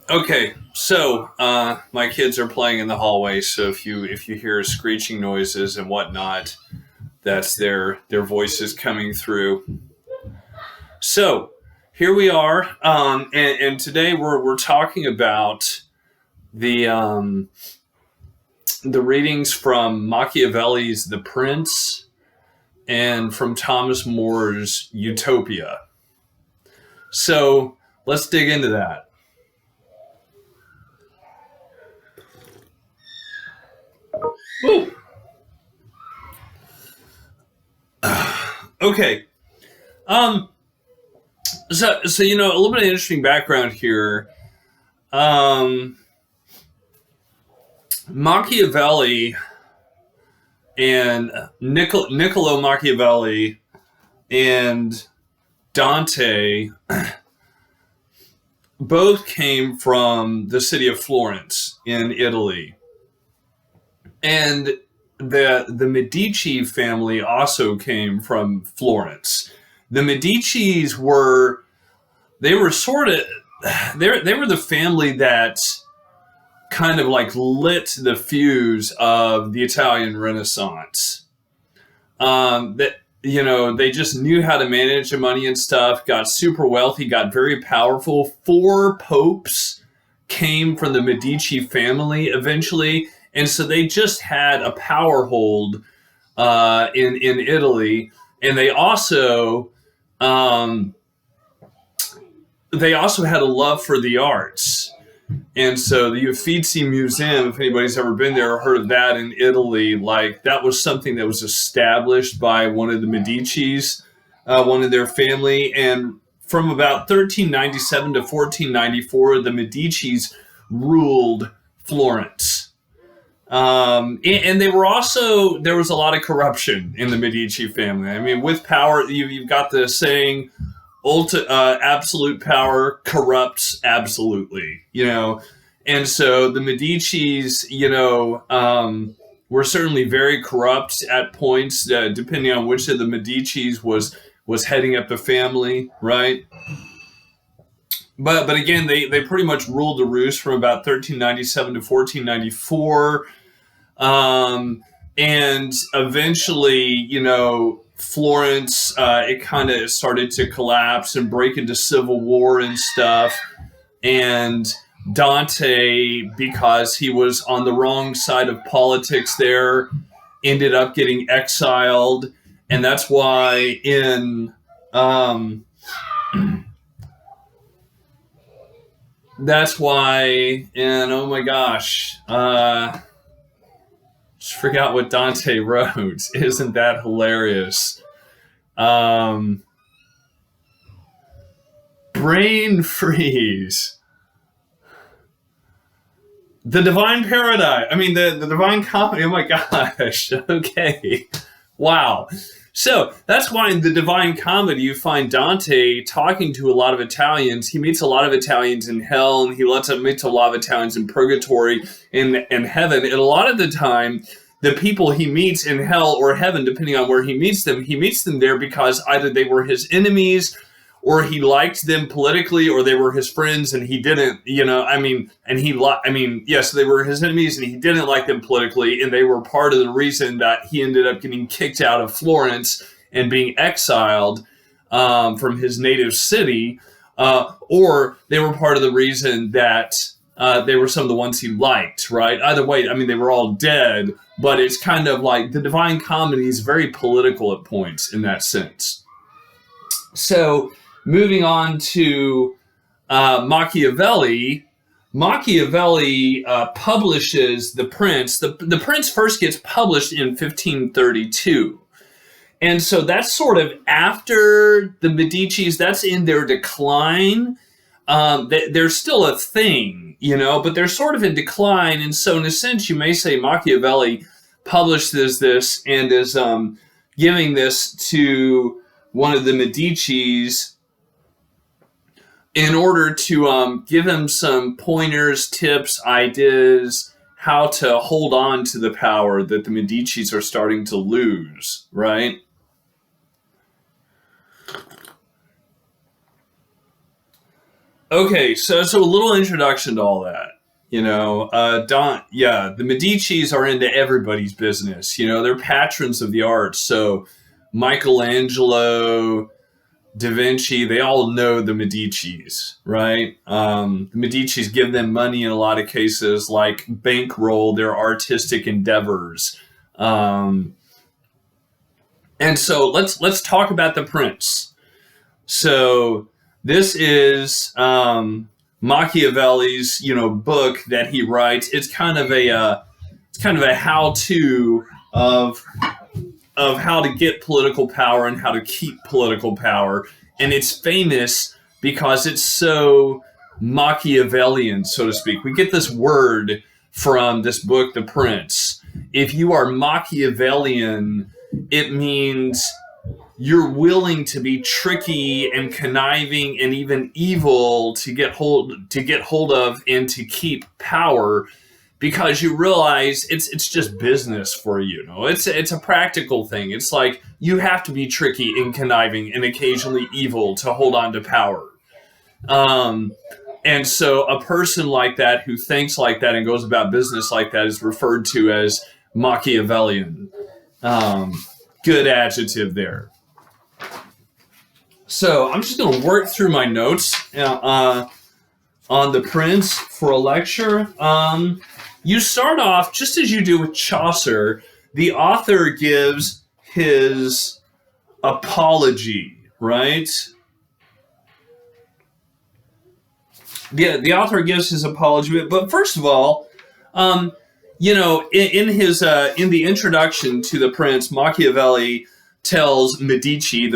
Okay, so my kids are playing in the hallway. So if you hear screeching noises and whatnot, that's their voices coming through. So here we are, and today we're talking about the the readings from Machiavelli's The Prince and from Thomas More's Utopia. So let's dig into that. Woo. Okay. Um. So a little bit of interesting background here. Um. Machiavelli and Niccolo Machiavelli and Dante both came from the city of Florence in Italy, and the Medici family also came from Florence. The Medicis were sort of they were the family that kind of like lit the fuse of the Italian Renaissance. That they just knew how to manage the money and stuff. Got super wealthy, got very powerful. Four popes came from the Medici family eventually, and so they just had a power hold in Italy, and um, they also had a love for the arts. And so the Uffizi Museum, if anybody's ever been there or heard of that in Italy, like that was something that was established by one of the Medicis, one of their family. And from about 1397 to 1494, the Medicis ruled Florence. And they were also, there was a lot of corruption in the Medici family. I mean, with power, you've got the saying, absolute power corrupts absolutely, and so the Medicis, were certainly very corrupt at points, depending on which of the Medicis was heading up the family, right? But again, they pretty much ruled the roost from about 1397 to 1494, and eventually, Florence, it kind of started to collapse and break into civil war and stuff. And Dante, because he was on the wrong side of politics there, ended up getting exiled. And that's why oh my gosh, just forgot what Dante wrote. Isn't that hilarious? Um, Brain freeze. The Divine Paradise. I mean, the Divine Comedy. Oh my gosh. Okay. Wow. So that's why in the Divine Comedy you find Dante talking to a lot of Italians. He meets a lot of Italians in hell, and he meets a lot of Italians in purgatory and heaven. And a lot of the time, the people he meets in hell or heaven, depending on where he meets them there because either they were his enemies, or he liked them politically, or they were his friends and he didn't, yes, they were his enemies and he didn't like them politically, and they were part of the reason that he ended up getting kicked out of Florence and being exiled from his native city, or they were part of the reason that they were some of the ones he liked, right? Either way, I mean, they were all dead, but it's kind of like the Divine Comedy is very political at points in that sense. So, moving on to Machiavelli. Machiavelli publishes The Prince. The Prince first gets published in 1532. And so that's sort of after the Medicis, that's in their decline. They're still a thing, but they're sort of in decline. And so in a sense, you may say Machiavelli published this and is giving this to one of the Medicis in order to give him some pointers, tips, ideas, how to hold on to the power that the Medicis are starting to lose, right? Okay, so a little introduction to all that. The Medicis are into everybody's business. They're patrons of the arts. So Michelangelo, Da Vinci, they all know the Medicis, right? The Medicis give them money in a lot of cases, like bankroll their artistic endeavors. Um, and so let's talk about the prince. So this is Machiavelli's book that he writes. It's kind of a how-to of how to get political power and how to keep political power. And it's famous because it's so Machiavellian, so to speak. We get this word from this book, The Prince. If you are Machiavellian, it means you're willing to be tricky and conniving and even evil to get hold of and to keep power, because you realize it's just business for you. It's a practical thing. It's like you have to be tricky and conniving and occasionally evil to hold on to power. And so a person like that who thinks like that and goes about business like that is referred to as Machiavellian. Good adjective there. So I'm just going to work through my notes on the Prince for a lecture. You start off just as you do with Chaucer. The author gives his apology, right? The author gives his apology, but first of all, in the introduction to the Prince, Machiavelli tells the Medici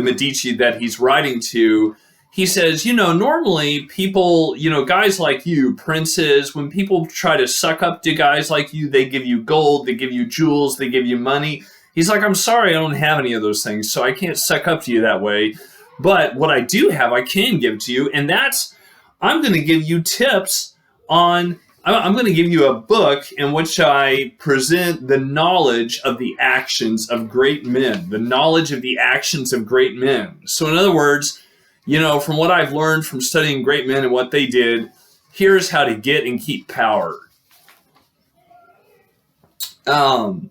that he's writing to. He says, normally people, guys like you, princes, when people try to suck up to guys like you, they give you gold, they give you jewels, they give you money. He's like, I'm sorry, I don't have any of those things, so I can't suck up to you that way. But what I do have, I can give to you, and I'm going to give you tips on. I'm going to give you a book in which I present the knowledge of the actions of great men, the knowledge of the actions of great men. So in other words, from what I've learned from studying great men and what they did, here's how to get and keep power. And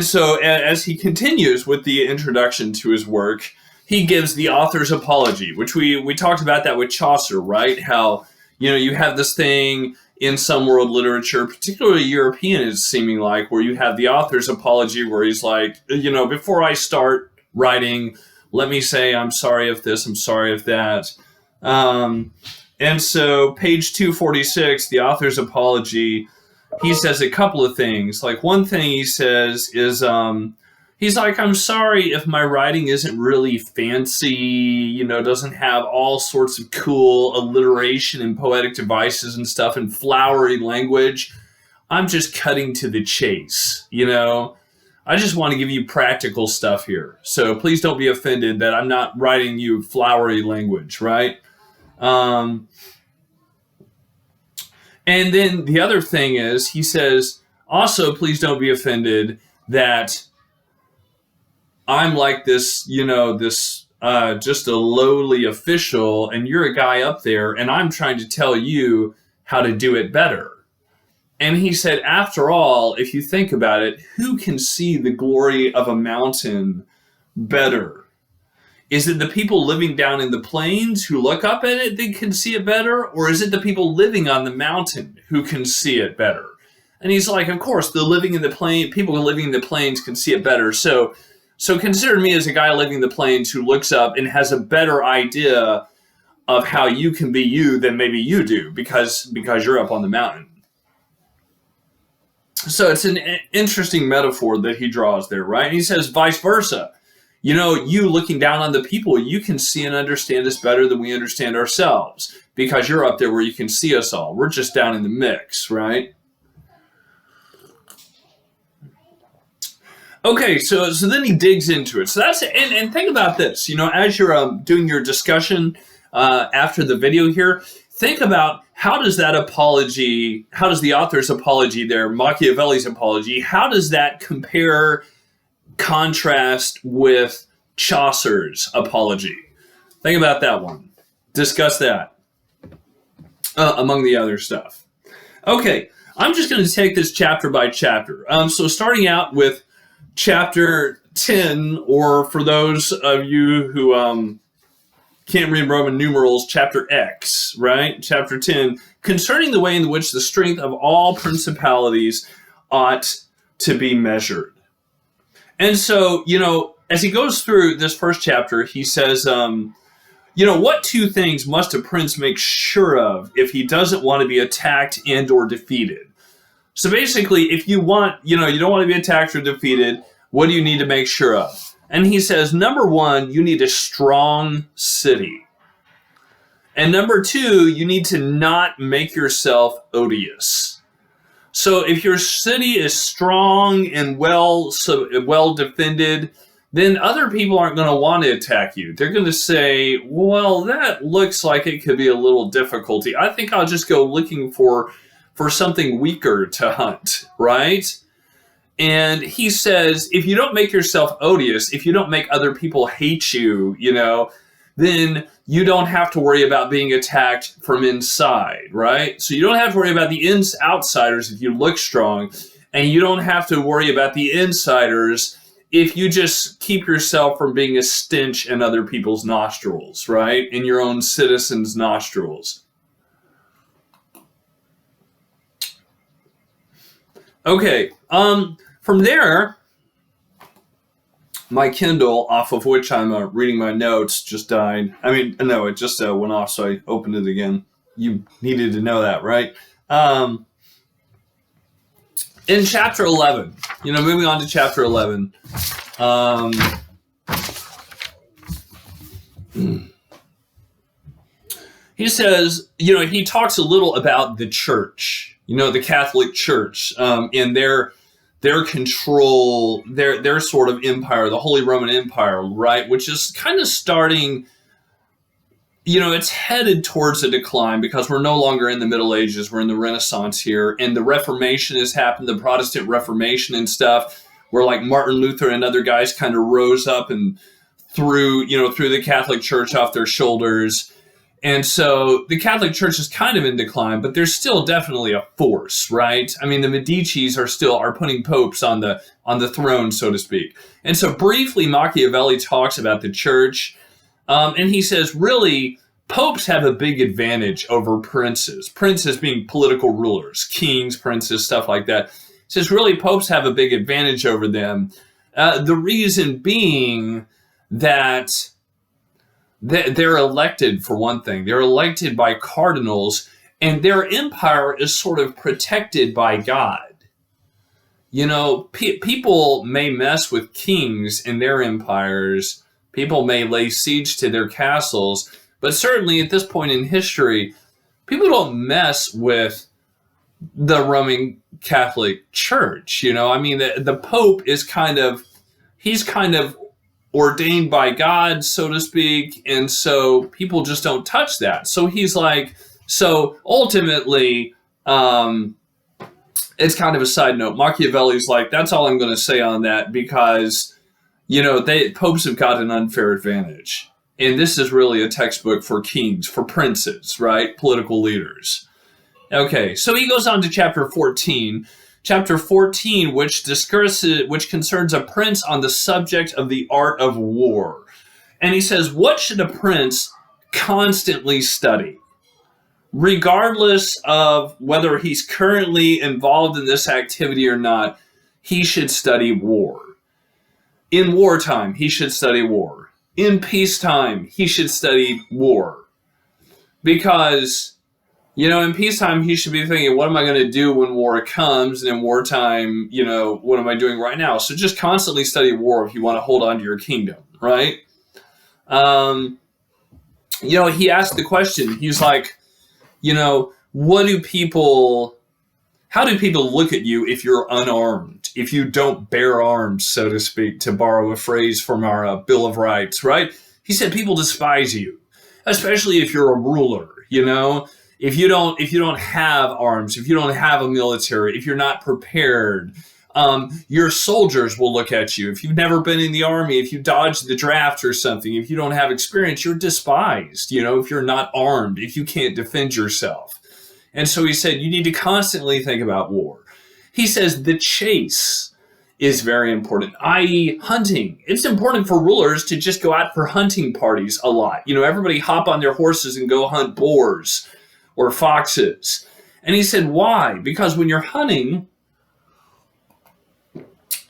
so as he continues with the introduction to his work, he gives the author's apology, which we talked about that with Chaucer, right? How, you have this thing in some world literature, particularly European, it's seeming like, where you have the author's apology where he's like, before I start writing, let me say I'm sorry if this, I'm sorry if that. And so page 246, the author's apology, he says a couple of things. Like one thing he says is, he's like, I'm sorry if my writing isn't really fancy, doesn't have all sorts of cool alliteration and poetic devices and stuff and flowery language. I'm just cutting to the chase, I just want to give you practical stuff here. So please don't be offended that I'm not writing you flowery language, right? And then the other thing is, he says, also, please don't be offended that I'm like this, just a lowly official, and you're a guy up there, and I'm trying to tell you how to do it better. And he said, after all, if you think about it, who can see the glory of a mountain better? Is it the people living down in the plains who look up at it that can see it better? Or is it the people living on the mountain who can see it better? And he's like, of course, people living in the plains can see it better. So consider me as a guy living in the plains who looks up and has a better idea of how you can be you than maybe you do because you're up on the mountain. So it's an interesting metaphor that he draws there, right? And he says vice versa. You looking down on the people, you can see and understand us better than we understand ourselves because you're up there where you can see us all. We're just down in the mix, right? Okay, so then he digs into it. So that's it. And think about this. As you're doing your discussion after the video here, think about how does the author's apology there, Machiavelli's apology, how does that contrast with Chaucer's apology? Think about that one. Discuss that. among the other stuff. Okay, I'm just going to take this chapter by chapter. So starting out with chapter 10, or for those of you who can't read Roman numerals, chapter X, right? Chapter 10, concerning the way in which the strength of all principalities ought to be measured. And so, as he goes through this first chapter, he says, what two things must a prince make sure of if he doesn't want to be attacked and or defeated? So basically, if you want, you don't want to be attacked or defeated, what do you need to make sure of? And he says, number one, you need a strong city. And number two, you need to not make yourself odious. So if your city is strong and well defended, then other people aren't going to want to attack you. They're going to say, well, that looks like it could be a little difficulty. I think I'll just go looking for something weaker to hunt, right? And he says, if you don't make yourself odious, if you don't make other people hate you, then you don't have to worry about being attacked from inside, right? So you don't have to worry about the outsiders if you look strong, and you don't have to worry about the insiders if you just keep yourself from being a stench in other people's nostrils, right? In your own citizens' nostrils. Okay, from there, my Kindle, off of which I'm reading my notes, just died. No, it just went off, so I opened it again. You needed to know that, right? In chapter 11, moving on to chapter 11, he says, he talks a little about the church, the Catholic Church, and their control, their sort of empire, the Holy Roman Empire, right? Which is kind of starting, it's headed towards a decline because we're no longer in the Middle Ages. We're in the Renaissance here. And the Reformation has happened, the Protestant Reformation and stuff, where like Martin Luther and other guys kind of rose up and threw the Catholic Church off their shoulders. And so the Catholic Church is kind of in decline, but there's still definitely a force, right? I mean, the Medicis are putting popes on the throne, so to speak. And so briefly, Machiavelli talks about the church, and he says, really, popes have a big advantage over princes. Princes being political rulers, kings, princes, stuff like that. He says, really, popes have a big advantage over them. The reason being that they're elected, for one thing. They're elected by cardinals, and their empire is sort of protected by God. People may mess with kings in their empires. People may lay siege to their castles. But certainly at this point in history, people don't mess with the Roman Catholic Church. The Pope is he's kind of ordained by God, so to speak, and so people just don't touch that. So he's like, so ultimately, it's kind of a side note. Machiavelli's like, that's all I'm going to say on that because, popes have got an unfair advantage. And this is really a textbook for kings, for princes, right? Political leaders. Okay, so he goes on to chapter 14. Chapter 14, which concerns a prince on the subject of the art of war. And he says, what should a prince constantly study? Regardless of whether he's currently involved in this activity or not, he should study war. In wartime, he should study war. In peacetime, he should study war. Because in peacetime, he should be thinking, what am I going to do when war comes? And in wartime, what am I doing right now? So just constantly study war if you want to hold on to your kingdom, right? He asked the question, he's like, how do people look at you if you're unarmed, if you don't bear arms, so to speak, to borrow a phrase from our Bill of Rights, right? He said, people despise you, especially if you're a ruler, If you don't have arms, if you don't have a military, if you're not prepared, your soldiers will look at you. If you've never been in the army, if you dodged the draft or something, if you don't have experience, you're despised, if you're not armed, if you can't defend yourself. And so he said, you need to constantly think about war. He says the chase is very important, i.e. hunting. It's important for rulers to just go out for hunting parties a lot. Everybody hop on their horses and go hunt boars or foxes. And he said, why? Because when you're hunting,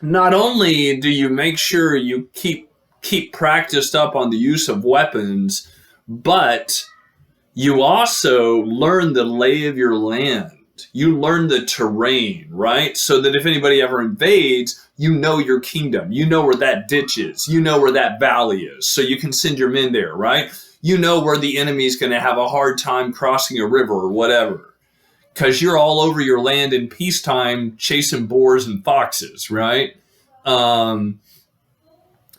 not only do you make sure you keep practiced up on the use of weapons, but you also learn the lay of your land. You learn the terrain, right? So that if anybody ever invades, you know your kingdom. You know where that ditch is. You know where that valley is. So you can send your men there, right? You know where the enemy's going to have a hard time crossing a river or whatever. Because you're all over your land in peacetime chasing boars and foxes, right?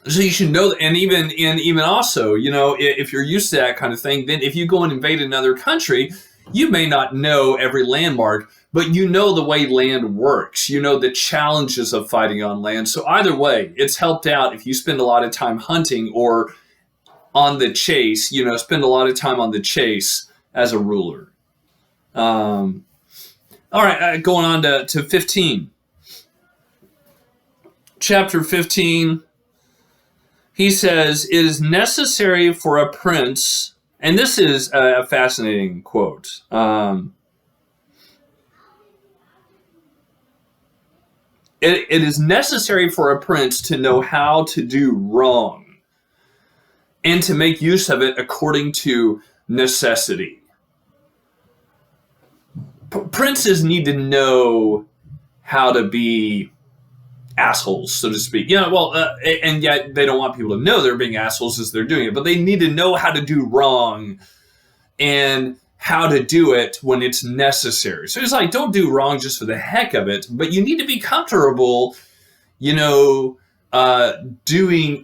So you should know, and even also, if you're used to that kind of thing, then if you go and invade another country, you may not know every landmark, but you know the way land works. You know the challenges of fighting on land. So either way, it's helped out if you spend a lot of time hunting or on the chase, spend a lot of time on the chase as a ruler. All right, going on to 15. Chapter 15, he says, it is necessary for a prince, and this is a fascinating quote. It is necessary for a prince to know how to do wrong and to make use of it according to necessity. Princes need to know how to be assholes, so to speak. And yet they don't want people to know they're being assholes as they're doing it, but they need to know how to do wrong and how to do it when it's necessary. So it's like, don't do wrong just for the heck of it, but you need to be comfortable, doing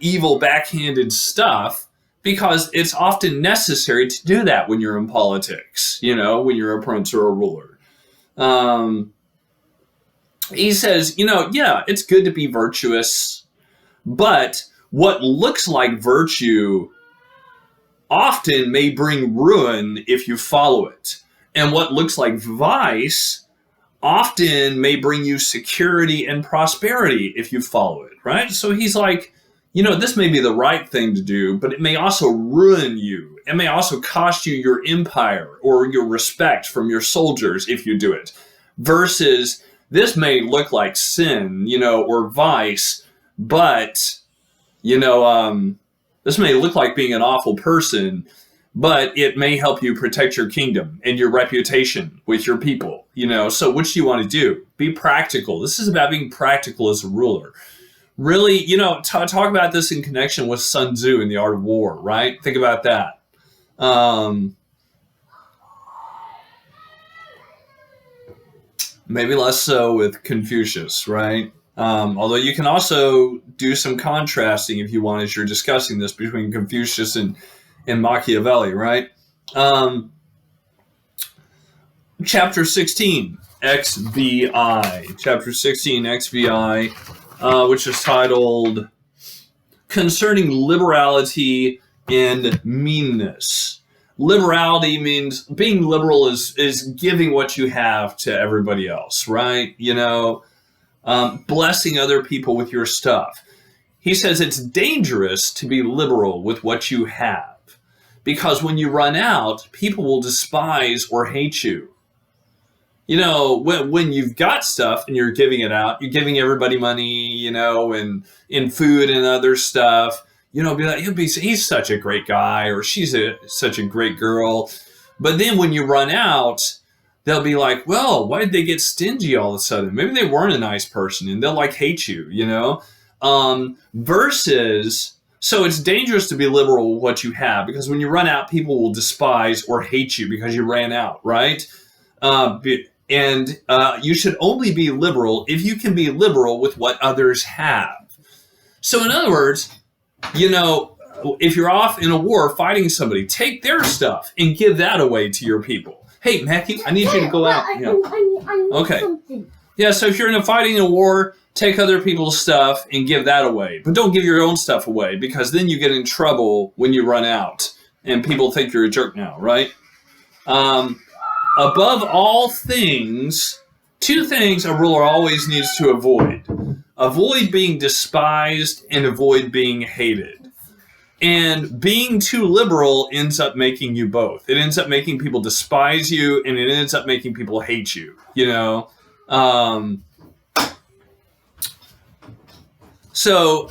evil backhanded stuff, because it's often necessary to do that when you're in politics, when you're a prince or a ruler. He says, it's good to be virtuous, but what looks like virtue often may bring ruin if you follow it. And what looks like vice often may bring you security and prosperity if you follow it, right? So he's like, this may be the right thing to do, but it may also ruin you. It may also cost you your empire or your respect from your soldiers if you do it. Versus, this may look like sin, or vice, but, this may look like being an awful person, but it may help you protect your kingdom and your reputation with your people, So which do you want to do? Be practical. This is about being practical as a ruler. Really, talk about this in connection with Sun Tzu in The Art of War, right? Think about that. Maybe less so with Confucius, right? Although you can also do some contrasting if you want as you're discussing this between Confucius and Machiavelli, right? Chapter 16, XVI. Chapter 16, XVI, which is titled Concerning Liberality and Meanness. Liberality means being liberal is giving what you have to everybody else, right? Blessing other people with your stuff. He says it's dangerous to be liberal with what you have, because when you run out, people will despise or hate you. When you've got stuff and you're giving it out, you're giving everybody money, and in food and other stuff. Be like, he's such a great guy, or she's such a great girl. But then when you run out, they'll be like, well, why did they get stingy all of a sudden? Maybe they weren't a nice person, and they'll hate you, Versus, so it's dangerous to be liberal with what you have, because when you run out, people will despise or hate you because you ran out, right? And you should only be liberal if you can be liberal with what others have. So in other words, if you're off in a war fighting somebody, take their stuff and give that away to your people. Hey, Matthew, I need you to go out. Yeah. Okay. Yeah, so if you're fighting a war, take other people's stuff and give that away. But don't give your own stuff away, because then you get in trouble when you run out and people think you're a jerk now, right? above all things, two things a ruler always needs to avoid. Avoid being despised and avoid being hated. And being too liberal ends up making you both. It ends up making people despise you, and it ends up making people hate you, you know? So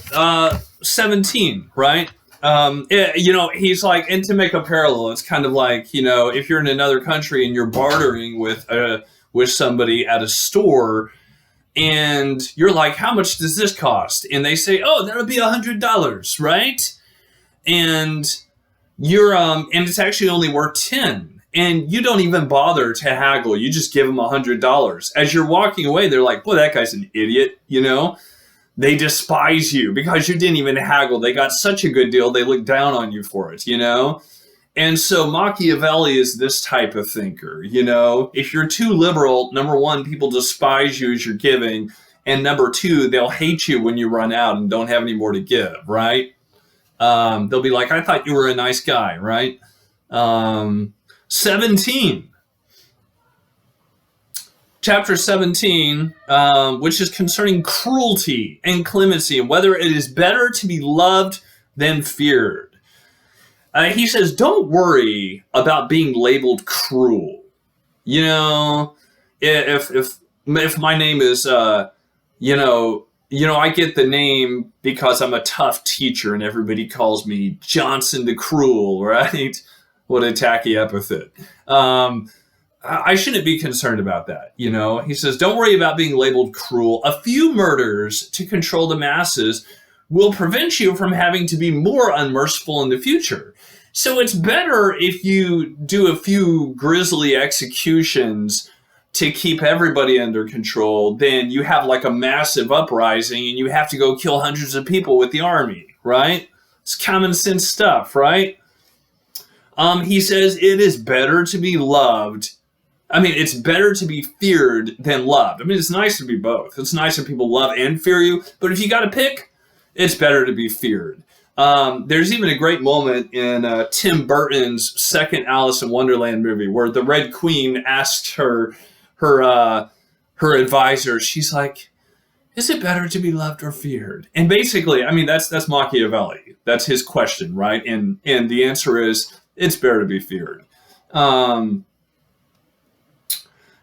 17, right? You know, he's like, and to make a parallel, it's kind of like, you know, if you're in another country and you're bartering with somebody at a store, and you're like, how much does this cost? And they say, oh, that'll be $100, right? And you're and it's actually only worth 10, and you don't even bother to haggle. You just give them $100. As you're walking away, they're like, boy, that guy's an idiot, you know? They despise you because you didn't even haggle. They got such a good deal, they look down on you for it, you know? And so Machiavelli is this type of thinker, you know? If you're too liberal, number one, people despise you as you're giving, and number two, they'll hate you when you run out and don't have any more to give, right? They'll be like, I thought you were a nice guy, right? 17. Chapter 17, which is concerning cruelty and clemency and whether it is better to be loved than feared. He says, don't worry about being labeled cruel. You know, if my name is, you know, I get the name because I'm a tough teacher and everybody calls me Johnson the Cruel, right? What a tacky epithet. I shouldn't be concerned about that, you know? He says, don't worry about being labeled cruel. A few murders to control the masses will prevent you from having to be more unmerciful in the future. So it's better if you do a few grisly executions to keep everybody under control than you have like a massive uprising and you have to go kill hundreds of people with the army, right? It's common sense stuff, right? He says it is better to be loved. I mean, it's better to be feared than loved. I mean, it's nice to be both. It's nice when people love and fear you, but if you got to pick, it's better to be feared. There's even a great moment in Tim Burton's second Alice in Wonderland movie where the Red Queen asked her advisor, she's like, is it better to be loved or feared? And basically, I mean, that's Machiavelli. That's his question, right? And the answer is, it's better to be feared.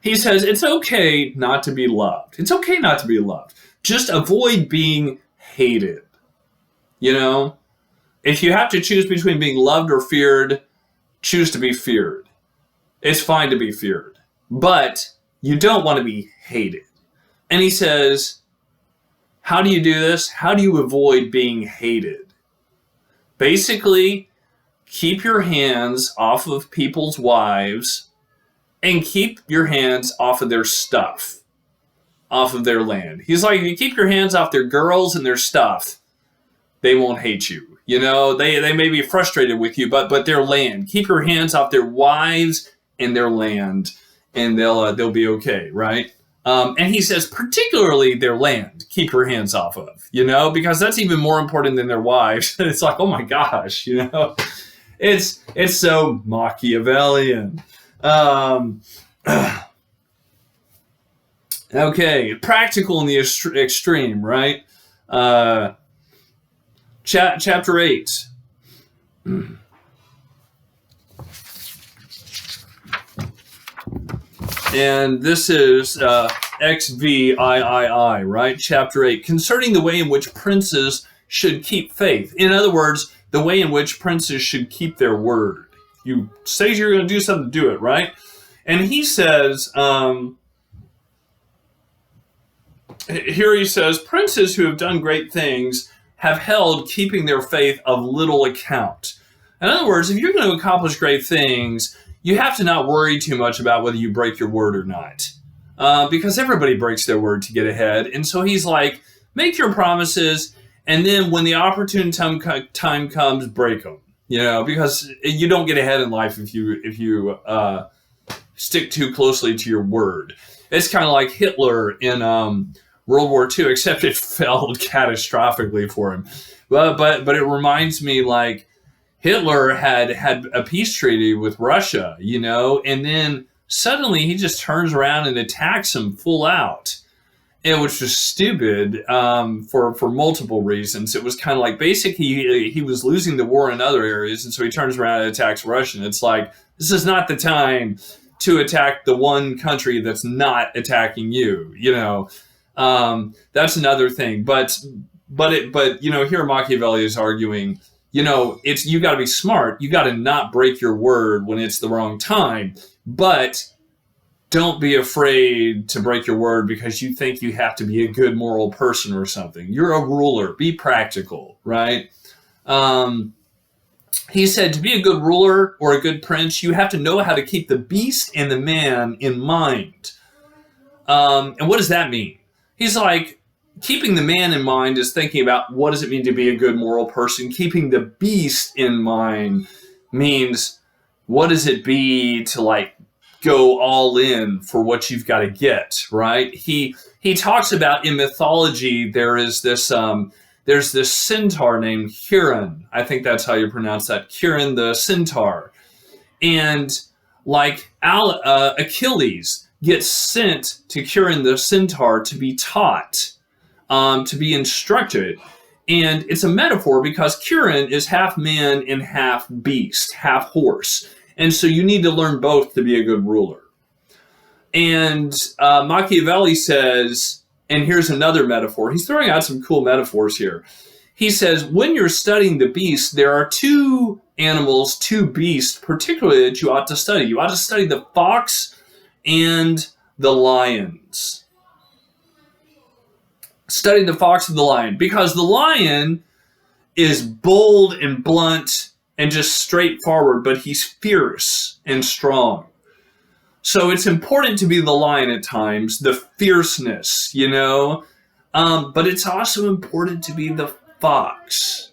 He says, it's okay not to be loved. It's okay not to be loved. Just avoid being hated. You know? If you have to choose between being loved or feared, choose to be feared. It's fine to be feared. But you don't want to be hated. And he says, how do you do this? How do you avoid being hated? Basically, keep your hands off of people's wives and keep your hands off of their stuff, off of their land. He's like, if you keep your hands off their girls and their stuff, they won't hate you. You know, they may be frustrated with you, but their land. Keep your hands off their wives and their land, and they'll be okay, right? And he says, particularly their land, keep your hands off of, you know, because that's even more important than their wives. It's like, oh my gosh, you know, it's so Machiavellian. Okay, practical in the extreme, right? Chapter 8. And this is XVIII, right? Chapter 8, concerning the way in which princes should keep faith. In other words, the way in which princes should keep their word. You say you're going to do something, do it, right? And he says, here he says, princes who have done great things have held keeping their faith of little account. In other words, if you're going to accomplish great things, you have to not worry too much about whether you break your word or not. Because everybody breaks their word to get ahead. And so he's like, make your promises, and then when the opportune time comes, break them. You know, because you don't get ahead in life if you stick too closely to your word. It's kind of like Hitler in World War II, except it failed catastrophically for him. But it reminds me, like, Hitler had a peace treaty with Russia, you know, and then suddenly he just turns around and attacks him full out. It was just stupid for multiple reasons. It was kind of like basically he was losing the war in other areas, and so he turns around and attacks Russia. And it's like, this is not the time to attack the one country that's not attacking you. That's another thing. But here Machiavelli is arguing, it's you got to be smart. You got to not break your word when it's the wrong time, but don't be afraid to break your word because you think you have to be a good moral person or something. You're a ruler. Be practical, right? He said to be a good ruler or a good prince, you have to know how to keep the beast and the man in mind. And what does that mean? He's like, keeping the man in mind is thinking about what does it mean to be a good moral person. Keeping the beast in mind means what does it be to go all in for what you've got to get, right? He talks about in mythology there's this centaur named Chiron. I think that's how you pronounce that. Chiron the centaur. And Achilles gets sent to Chiron the centaur to be taught, to be instructed. And it's a metaphor because Chiron is half man and half beast, half horse. And so you need to learn both to be a good ruler. And Machiavelli says, and here's another metaphor. He's throwing out some cool metaphors here. He says, when you're studying the beast, there are two animals, two beasts, particularly that you ought to study. You ought to study the fox and the lions. Study the fox and the lion, because the lion is bold and blunt and just straightforward, but he's fierce and strong. So it's important to be the lion at times, the fierceness, but it's also important to be the fox.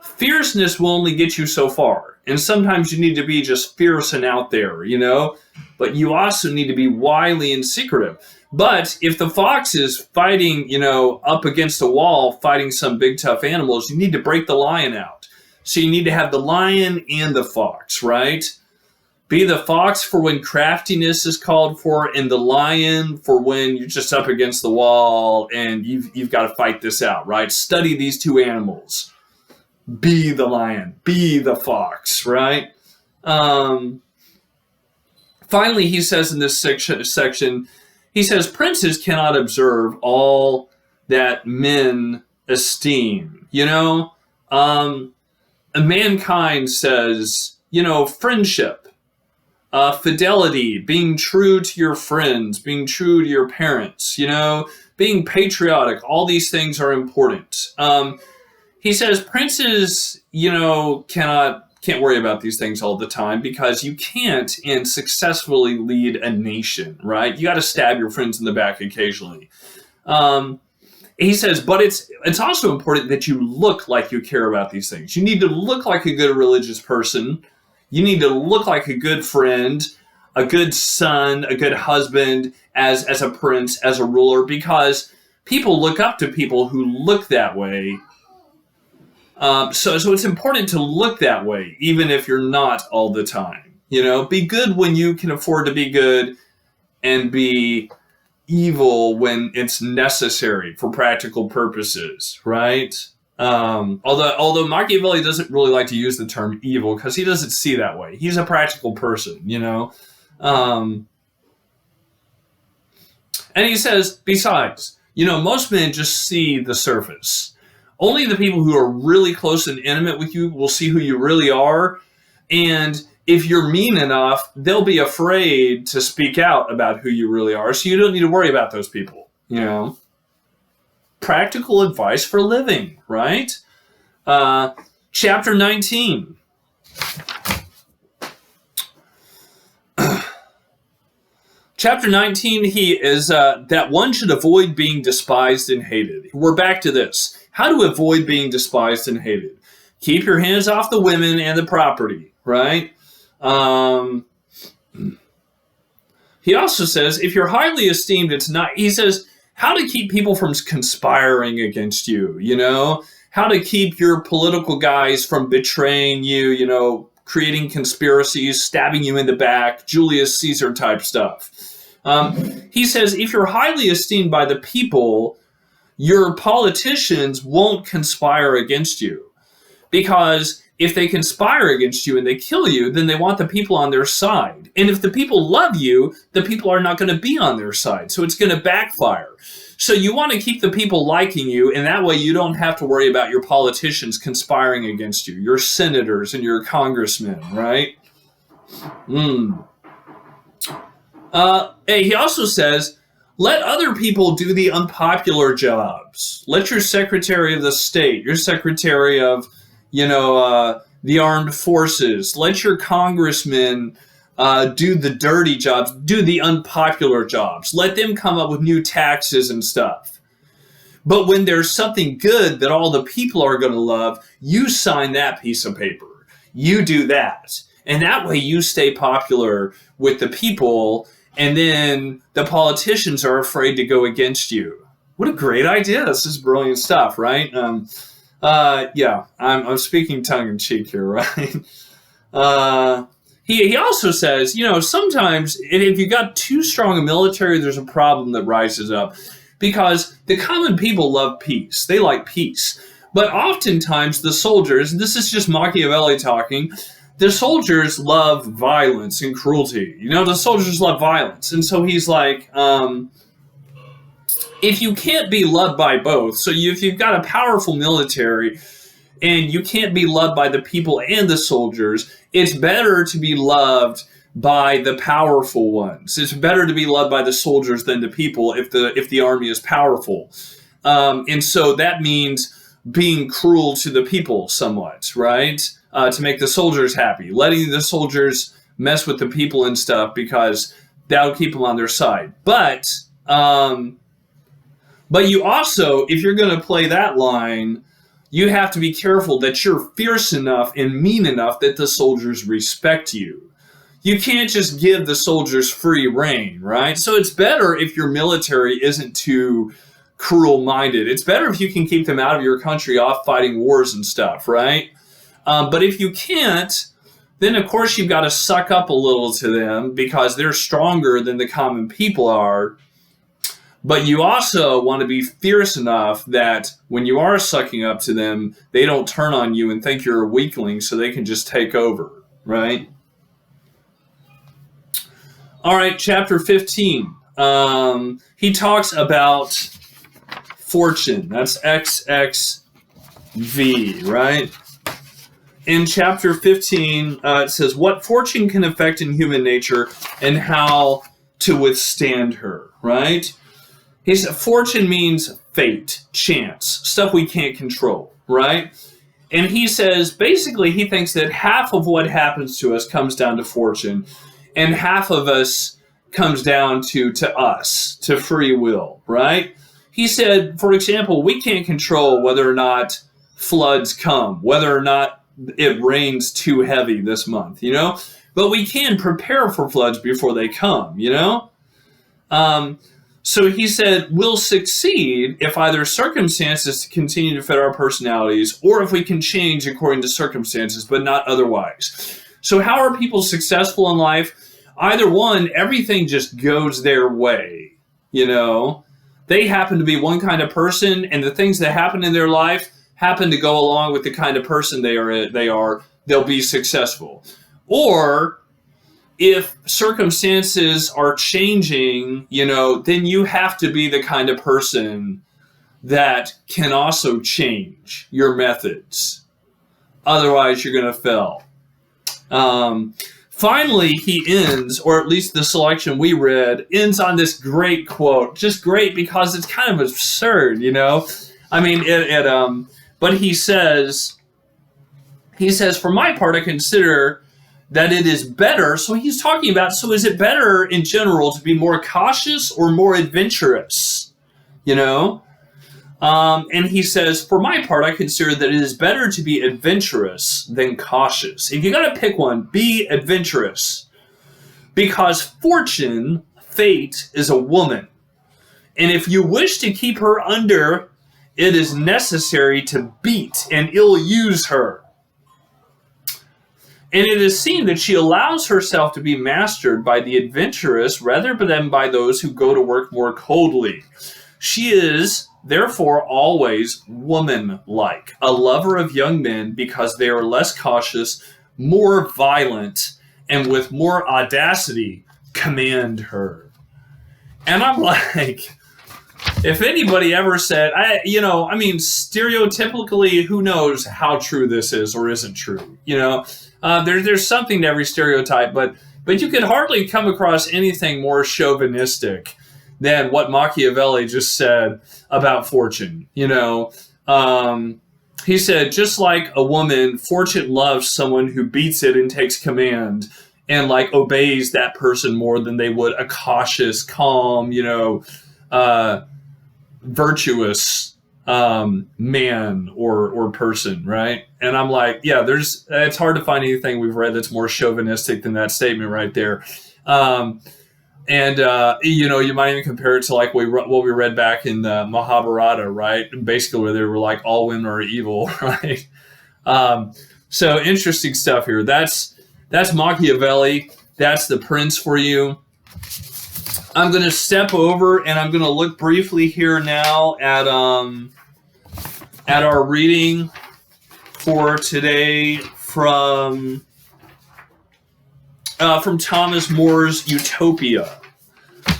Fierceness will only get you so far, and sometimes you need to be just fierce and out there, but you also need to be wily and secretive. But if the fox is fighting, up against a wall, fighting some big tough animals, you need to break the lion out. So you need to have the lion and the fox, right? Be the fox for when craftiness is called for, and the lion for when you're just up against the wall and you've got to fight this out, right? Study these two animals. Be the lion, be the fox, right? Finally, he says in this section, he says, princes cannot observe all that men esteem, mankind says, friendship, fidelity, being true to your friends, being true to your parents, being patriotic, all these things are important. He says princes, can't worry about these things all the time because you can't and successfully lead a nation, right? You got to stab your friends in the back occasionally. He says, but it's also important that you look like you care about these things. You need to look like a good religious person. You need to look like a good friend, a good son, a good husband, as a prince, as a ruler, because people look up to people who look that way. So it's important to look that way, even if you're not all the time. Be good when you can afford to be good, and be evil when it's necessary for practical purposes, right? Although Machiavelli doesn't really like to use the term evil because he doesn't see that way. He's a practical person, and he says, besides, most men just see the surface. Only the people who are really close and intimate with you will see who you really are. And if you're mean enough, they'll be afraid to speak out about who you really are. So you don't need to worry about those people, Practical advice for living, right? Chapter 19. Chapter 19, he is that one should avoid being despised and hated. We're back to this. How to avoid being despised and hated. Keep your hands off the women and the property, right? He also says, if you're highly esteemed, it's not, he says, how to keep people from conspiring against you, how to keep your political guys from betraying you, creating conspiracies, stabbing you in the back, Julius Caesar type stuff. He says, if you're highly esteemed by the people, your politicians won't conspire against you. Because if they conspire against you and they kill you, then they want the people on their side. And if the people love you, the people are not going to be on their side. So it's going to backfire. So you want to keep the people liking you, and that way you don't have to worry about your politicians conspiring against you, your senators and your congressmen, right? He also says, let other people do the unpopular jobs. Let your Secretary of the State, your Secretary of, the Armed Forces, let your congressmen do the dirty jobs, do the unpopular jobs. Let them come up with new taxes and stuff. But when there's something good that all the people are going to love, you sign that piece of paper. You do that. And that way you stay popular with the people, and then the politicians are afraid to go against you. What a great idea. This is brilliant stuff, right? I'm speaking tongue-in-cheek here, right? He also says, sometimes if you got too strong a military, there's a problem that rises up. Because the common people love peace. They like peace. But oftentimes the soldiers, and this is just Machiavelli talking, the soldiers love violence and cruelty. The soldiers love violence. And so he's like, if you can't be loved by both, so if you've got a powerful military and you can't be loved by the people and the soldiers, it's better to be loved by the powerful ones. It's better to be loved by the soldiers than the people if the army is powerful. And so that means being cruel to the people somewhat, right? To make the soldiers happy, letting the soldiers mess with the people and stuff, because that'll keep them on their side. But you also, if you're going to play that line, you have to be careful that you're fierce enough and mean enough that the soldiers respect you. You can't just give the soldiers free rein, right? So it's better if your military isn't too cruel-minded. It's better if you can keep them out of your country off fighting wars and stuff, right? But if you can't, then of course you've got to suck up a little to them because they're stronger than the common people are. But you also want to be fierce enough that when you are sucking up to them, they don't turn on you and think you're a weakling so they can just take over, right? All right, chapter 15. He talks about fortune. That's XXV, right? In chapter 15, it says, what fortune can affect in human nature and how to withstand her, right? He said fortune means fate, chance, stuff we can't control, right? And he says, basically, he thinks that half of what happens to us comes down to fortune, and half of us comes down to us, to free will, right? He said, for example, we can't control whether or not floods come, whether or not it rains too heavy this month, But we can prepare for floods before they come, So he said, we'll succeed if either circumstances continue to fit our personalities or if we can change according to circumstances, but not otherwise. So how are people successful in life? Either one, everything just goes their way, They happen to be one kind of person, and the things that happen in their life happen to go along with the kind of person they are, they'll be successful. Or if circumstances are changing, then you have to be the kind of person that can also change your methods. Otherwise, you're going to fail. Finally, he ends, or at least the selection we read, ends on this great quote. Just great because it's kind of absurd, But he says, for my part, I consider that it is better. So he's talking about, so is it better in general to be more cautious or more adventurous? And he says, for my part, I consider that it is better to be adventurous than cautious. If you got to pick one, be adventurous. Because fortune, fate, is a woman. And if you wish to keep her under, it is necessary to beat and ill-use her. And it is seen that she allows herself to be mastered by the adventurous rather than by those who go to work more coldly. She is, therefore, always woman-like, a lover of young men because they are less cautious, more violent, and with more audacity command her. And I'm like, if anybody ever said, stereotypically, who knows how true this is or isn't true? There's something to every stereotype, but you could hardly come across anything more chauvinistic than what Machiavelli just said about fortune. He said, just like a woman, fortune loves someone who beats it and takes command and obeys that person more than they would a cautious, calm, virtuous man or person, right? And I'm like, yeah, it's hard to find anything we've read that's more chauvinistic than that statement right there. You might even compare it to what we read back in the Mahabharata, right? Basically, where they were like, all women are evil, right? So interesting stuff here. That's Machiavelli. That's the Prince for you. I'm going to step over and I'm going to look briefly here now at our reading for today from Thomas More's Utopia.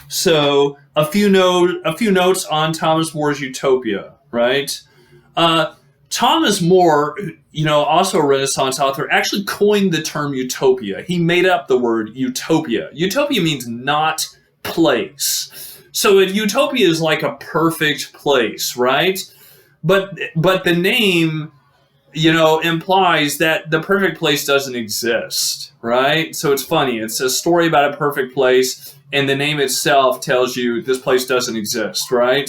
So a few notes on Thomas More's Utopia, right? Thomas More, also a Renaissance author, actually coined the term utopia. He made up the word utopia. Utopia means not place. So a utopia is like a perfect place, right? But the name, implies that the perfect place doesn't exist, right? So it's funny. It's a story about a perfect place, and the name itself tells you this place doesn't exist, right?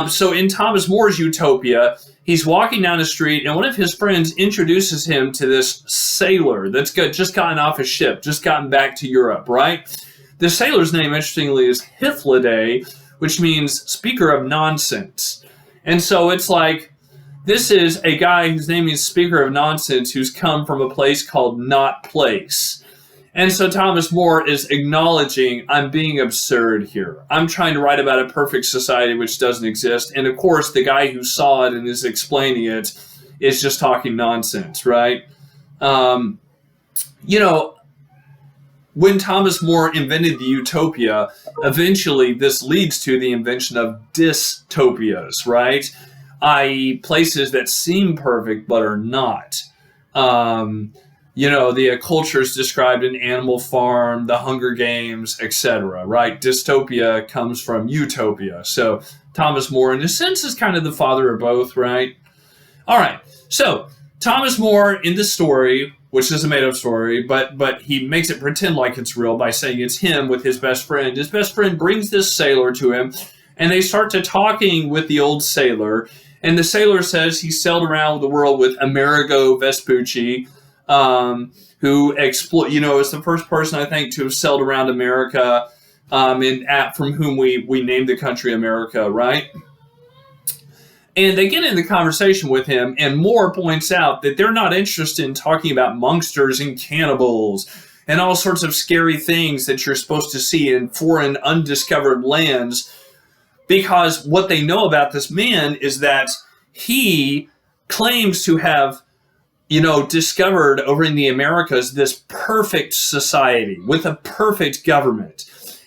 So in Thomas More's Utopia, he's walking down the street, and one of his friends introduces him to this sailor that's just gotten off a ship, just gotten back to Europe, right? The sailor's name, interestingly, is Hythloday, which means speaker of nonsense. And so it's like, this is a guy whose name is Speaker of Nonsense who's come from a place called Not Place. And so Thomas More is acknowledging, I'm being absurd here. I'm trying to write about a perfect society which doesn't exist. And of course, the guy who saw it and is explaining it is just talking nonsense, right? When Thomas More invented the utopia, eventually this leads to the invention of dystopias, right? I.e. places that seem perfect but are not. The culture is described in Animal Farm, The Hunger Games, etc., right? Dystopia comes from utopia. So Thomas More, in a sense, is kind of the father of both, right? All right. So Thomas More in the story, which is a made-up story, but he makes it pretend like it's real by saying it's him with his best friend. His best friend brings this sailor to him, and they start to talking with the old sailor. And the sailor says he sailed around the world with Amerigo Vespucci, who is the first person, I think, to have sailed around America, from whom we named the country America, right? And they get in the conversation with him, and Moore points out that they're not interested in talking about monsters and cannibals and all sorts of scary things that you're supposed to see in foreign, undiscovered lands, because what they know about this man is that he claims to have, discovered over in the Americas this perfect society with a perfect government.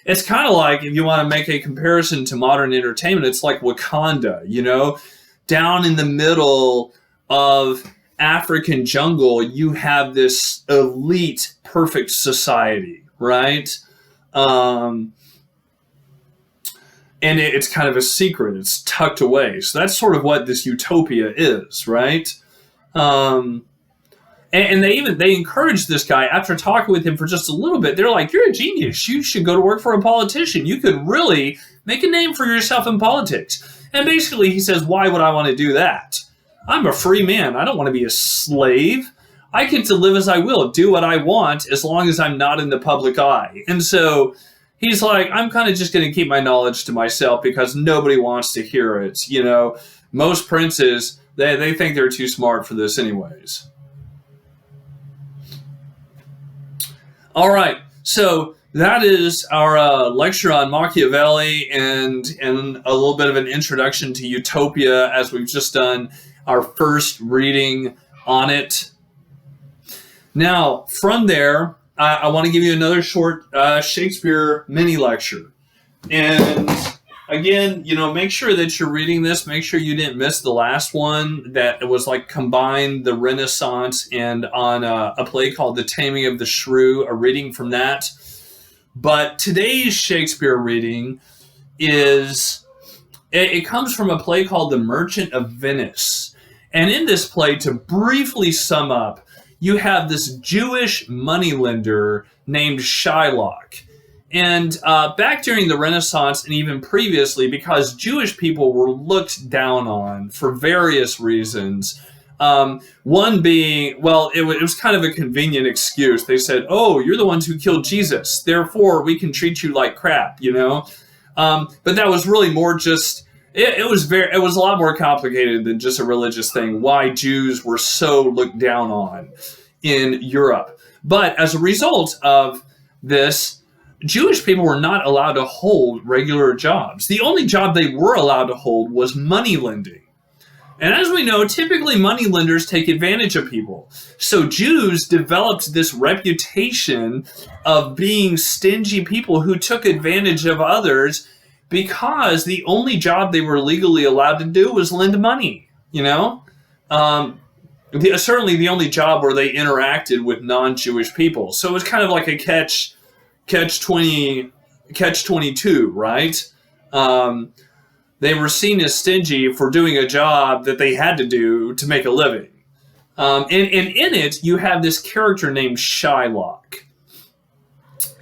It's kind of like, if you want to make a comparison to modern entertainment, it's like Wakanda, down in the middle of African jungle, you have this elite, perfect society, right? And it's kind of a secret. It's tucked away. So that's sort of what this utopia is, right? And they encourage this guy, after talking with him for just a little bit, they're like, you're a genius. You should go to work for a politician. You could really make a name for yourself in politics. And basically he says, why would I want to do that? I'm a free man. I don't want to be a slave. I get to live as I will, do what I want, as long as I'm not in the public eye. And so he's like, I'm kind of just going to keep my knowledge to myself because nobody wants to hear it. Most princes, they think they're too smart for this anyways. All right. So that is our lecture on Machiavelli and a little bit of an introduction to Utopia, as we've just done our first reading on it. Now, from there, I want to give you another short Shakespeare mini lecture. And again, make sure that you're reading this. Make sure you didn't miss the last one that was like combined the Renaissance and on a play called The Taming of the Shrew, a reading from that. But today's Shakespeare reading it comes from a play called The Merchant of Venice. And in this play, to briefly sum up, you have this Jewish moneylender named Shylock. And back during the Renaissance and even previously, because Jewish people were looked down on for various reasons, one being, well, it was kind of a convenient excuse. They said, oh, you're the ones who killed Jesus, therefore we can treat you like crap, But that was really more just, it was a lot more complicated than just a religious thing, why Jews were so looked down on in Europe. But as a result of this, Jewish people were not allowed to hold regular jobs. The only job they were allowed to hold was money lending. And as we know, typically money lenders take advantage of people. So Jews developed this reputation of being stingy people who took advantage of others because the only job they were legally allowed to do was lend money, certainly the only job where they interacted with non-Jewish people. So it was kind of like a catch-22, right? They were seen as stingy for doing a job that they had to do to make a living. And in it, you have this character named Shylock.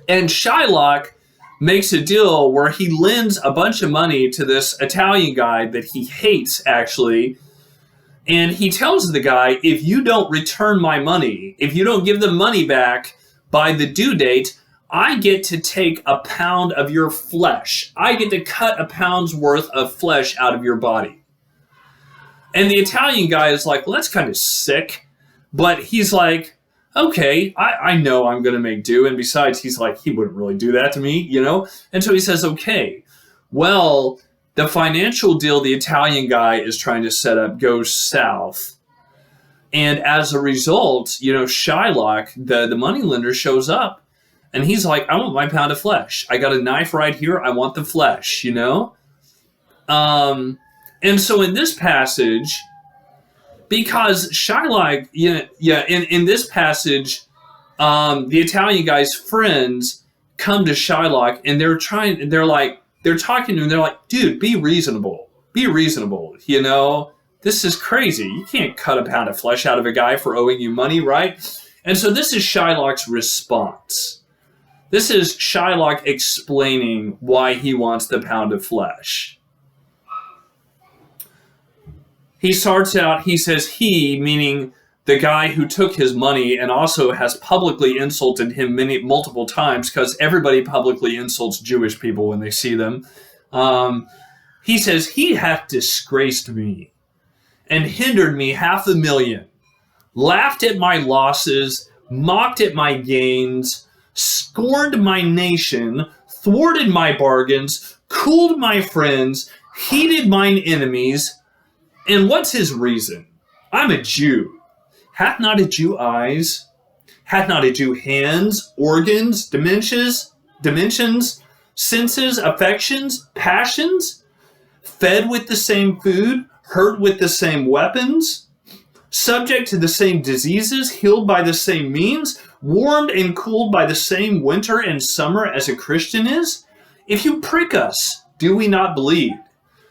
And Shylock makes a deal where he lends a bunch of money to this Italian guy that he hates, actually. And he tells the guy, if you don't return my money, if you don't give the money back by the due date, I get to take a pound of your flesh. I get to cut a pound's worth of flesh out of your body. And the Italian guy is like, well, that's kind of sick. But he's like, okay, I know I'm going to make do. And besides, he's like, he wouldn't really do that to me, And so he says, okay, well, the financial deal the Italian guy is trying to set up goes south. And as a result, Shylock, the moneylender, shows up. And he's like, I want my pound of flesh. I got a knife right here. I want the flesh, And so in this passage, because Shylock, in this passage, the Italian guy's friends come to Shylock and they're talking to him. They're like, dude, be reasonable. Be reasonable. This is crazy. You can't cut a pound of flesh out of a guy for owing you money, right? And so this is Shylock's response. This is Shylock explaining why he wants the pound of flesh. He starts out, he says he, meaning the guy who took his money and also has publicly insulted him multiple times, because everybody publicly insults Jewish people when they see them. He says, he hath disgraced me and hindered me $500,000, laughed at my losses, mocked at my gains, scorned my nation, thwarted my bargains, cooled my friends, heated mine enemies. And what's his reason? I'm a Jew. Hath not a Jew eyes? Hath not a Jew hands, organs, dimensions, senses, affections, passions? Fed with the same food, hurt with the same weapons, subject to the same diseases, healed by the same means, warmed and cooled by the same winter and summer as a Christian is? If you prick us, do we not bleed?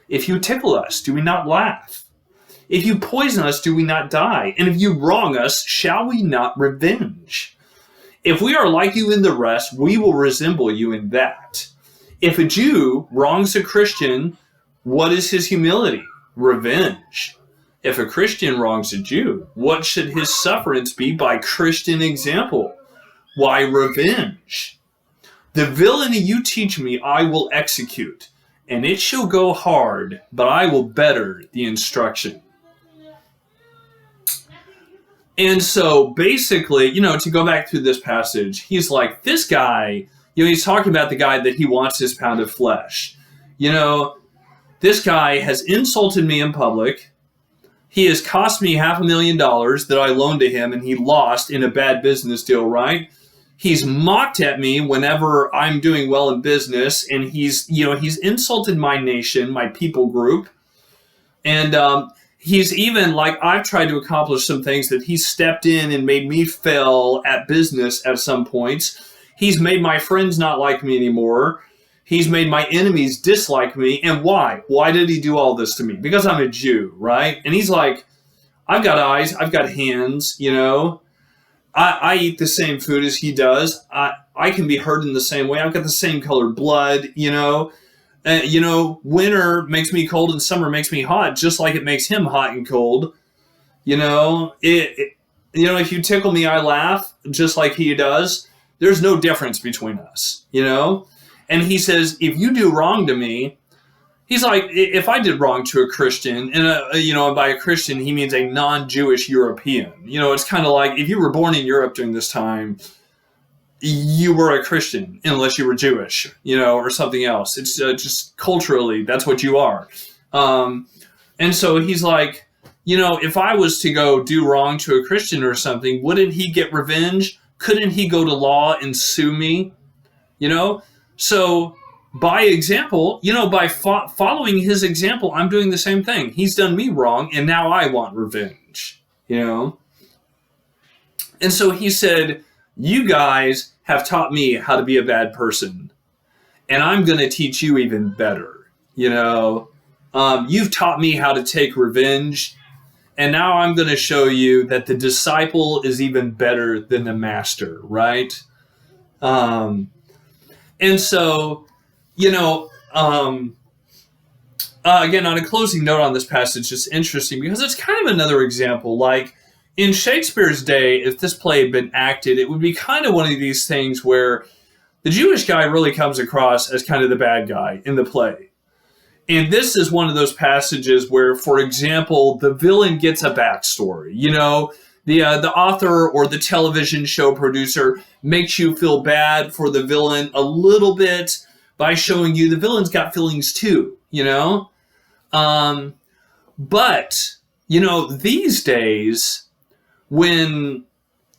If you tickle us, do we not laugh? If you poison us, do we not die? And if you wrong us, shall we not revenge? If we are like you in the rest, we will resemble you in that. If a Jew wrongs a Christian, what is his humility? Revenge. If a Christian wrongs a Jew, what should his sufferance be by Christian example? Why, revenge. The villainy you teach me I will execute, and it shall go hard, but I will better the instruction. And so basically, to go back through this passage, he's like, this guy, he's talking about the guy that he wants his pound of flesh. This guy has insulted me in public. He has cost me $500,000 that I loaned to him and he lost in a bad business deal, right? He's mocked at me whenever I'm doing well in business, and he's insulted my nation, my people group. And he's even, like, I've tried to accomplish some things that he stepped in and made me fail at business at some points. He's made my friends not like me anymore. He's made my enemies dislike me. And why? Why did he do all this to me? Because I'm a Jew, right? And he's like, I've got eyes, I've got hands, I eat the same food as he does. I can be hurt in the same way. I've got the same colored blood, winter makes me cold and summer makes me hot, just like it makes him hot and cold. If you tickle me, I laugh, just like he does. There's no difference between us, And he says, if you do wrong to me, he's like, if I did wrong to a Christian, and by a Christian, he means a non-Jewish European. It's kind of like if you were born in Europe during this time, you were a Christian, unless you were Jewish, or something else. It's just culturally, that's what you are. And so he's like, if I was to go do wrong to a Christian or something, wouldn't he get revenge? Couldn't he go to law and sue me? So by example, by following his example, I'm doing the same thing. He's done me wrong, and now I want revenge, And so he said, you guys have taught me how to be a bad person, and I'm going to teach you even better, You've taught me how to take revenge, and now I'm going to show you that the disciple is even better than the master, right? And so, again, on a closing note on this passage, it's interesting because it's kind of another example. Like, in Shakespeare's day, if this play had been acted, it would be kind of one of these things where the Jewish guy really comes across as kind of the bad guy in the play. And this is one of those passages where, for example, the villain gets a backstory. The author or the television show producer makes you feel bad for the villain a little bit by showing you the villain's got feelings too, But, these days, when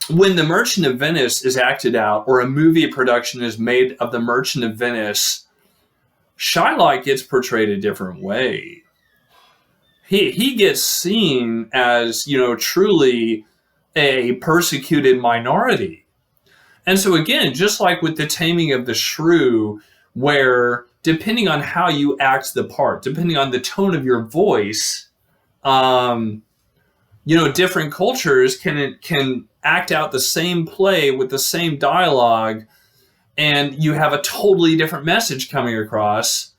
The Merchant of Venice is acted out or a movie production is made of The Merchant of Venice, Shylock gets portrayed a different way. He gets seen as, truly a persecuted minority. And so again, just like with the Taming of the Shrew, where depending on how you act the part, depending on the tone of your voice, different cultures can act out the same play with the same dialogue, and you have a totally different message coming across.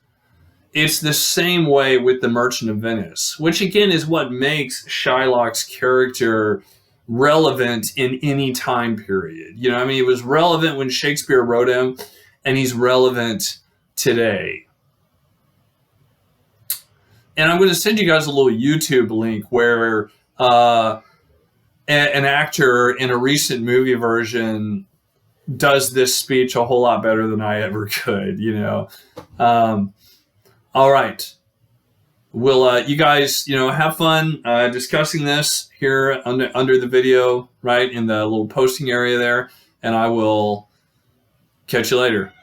It's the same way with The Merchant of Venice, which again is what makes Shylock's character relevant in any time period. He was relevant when Shakespeare wrote him, and he's relevant today. And I'm going to send you guys a little YouTube link where an actor in a recent movie version does this speech a whole lot better than I ever could, All right. Will you guys, have fun discussing this here under the video, right, in the little posting area there, and I will catch you later.